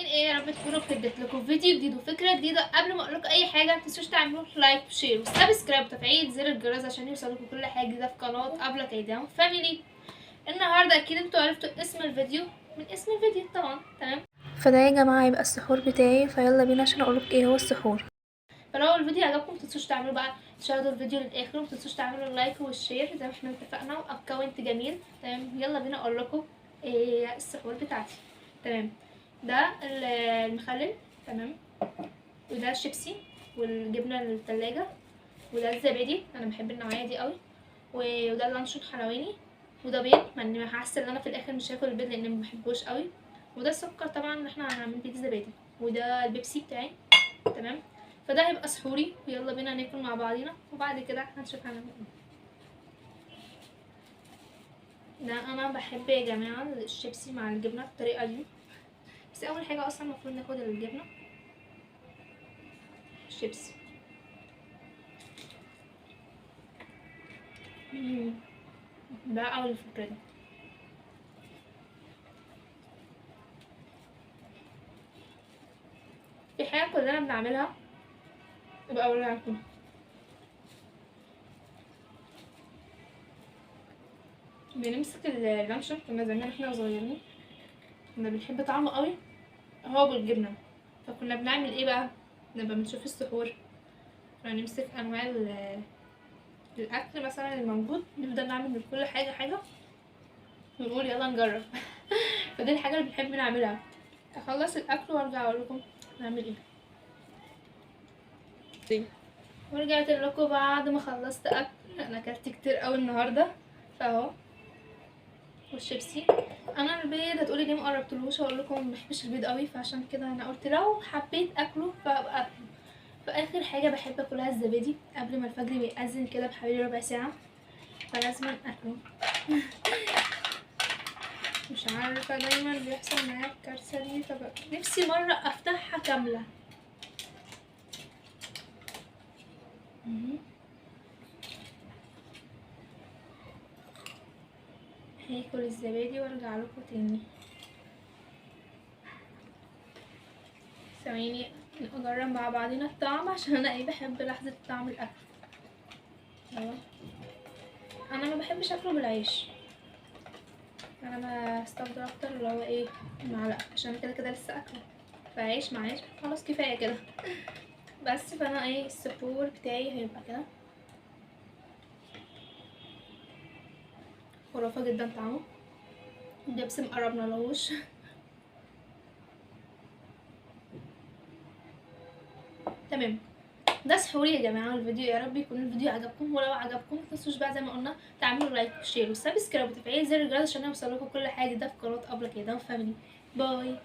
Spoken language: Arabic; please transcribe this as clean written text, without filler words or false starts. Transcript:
ايه يا رب تكونوا اديت لكم فيديو جديد وفكره جديده. قبل ما اقول لكم اي حاجه متنسوش تعملوا لايك وشير وسبسكرايب وتفعيل زر الجرس عشان يوصلكم كل حاجه جديده في قناه قبل كيدام فاميلي. النهارده اكيد انتوا عرفتوا اسم الفيديو من اسم الفيديو طبعا، تمام؟ فده يا جماعه يبقى السحور بتاعي، فيلا بينا عشان اقولك ايه هو السحور. فلو الفيديو عجبكم متنسوش تعملوا بقى تشاهدوا الفيديو للاخر ومتنسوش تعملوا اللايك والشير زي ما احنا اتفقنا واكونت جميل، تمام؟ يلا بينا اقول لكم ايه السحور بتاعتي. تمام، ده المخلل، تمام، وده الشيبسي والجبنه الثلاجه، وده الزبادي، انا بحب النوعيه دي قوي، وده اللانشون حلواني، وده بيض مع اني حاسه ان انا في الاخر مش هاكل البيض لان ما بحبوش قوي، وده السكر طبعا احنا هنعمل بيه زبادي، وده البيبسي بتاعي، تمام؟ فده هيبقى سحوري، ويلا بينا ناكل مع بعضينا وبعد كده هنشوف هنعمل ايه. ده انا بحب يا جماعه الشيبسي مع الجبنه بالطريقه دي. بس اول حاجه اصلا المفروض ناخد الجبنه الشيبسي. ده اول الفكره دي. في حاجه كلنا بنعملها يبقى اقولها لكم. بنمسك اللانشون، كنا زمان احنا صغيرين كنا بنحب طعمه قوي هو بالجبنه، فكنا بنعمل ايه بقى لما بنشوف السحور؟ كنا نمسك انواع الاكل مثلا الموجود، نفضل نعمل من كل حاجه حاجه ونقول يلا نجرب. فدي الحاجه اللي بنحب نعملها. اخلص الاكل وارجع اقول لكم نعمل ايه. ورجعت لكم بعد ما خلصت اكل. انا اكلت كتير قوي النهارده فاهو. والشيبسي، انا البيض هتقولي ليه ما قربتلوش؟ هقول لكم ما بحبش البيض قوي، فعشان كده انا قلت لو حبيت اكله فابقى اكله. فاخر حاجه بحب اكلها الزبادي قبل ما الفجر بيأذن كده بحوالي ربع ساعه، فلازم اكله. مش عارفه دايما بيحصل معايا الكارثه دي، نفسي مره افتحها كامله. هاكل الزبادي وارجع لكم تاني. ثواني نجرب مع بعضنا الطعم عشان انا بحب لحظه طعم الاكل. اهو، انا ما بحبش اكله بالعيش، انا بستفضل اكتر اللي هو معلقه، عشان كده كده لسه اكله، فعيش مع عيش خلاص كفايه كده. بس فانا السحور بتاعي هيبقى كده خرافه جدا طعمه. الدبس مقربنا لهوش. تمام، ده سحوري يا جماعه الفيديو. يا رب يكون الفيديو عجبكم، ولو عجبكم متنسوش بقى زي ما قلنا تعملوا لايك وشير وسبسكرايب وتفعيل زر الجرس عشان يوصلكم كل حاجه ده في قناه قبل كده فاميلي. باي.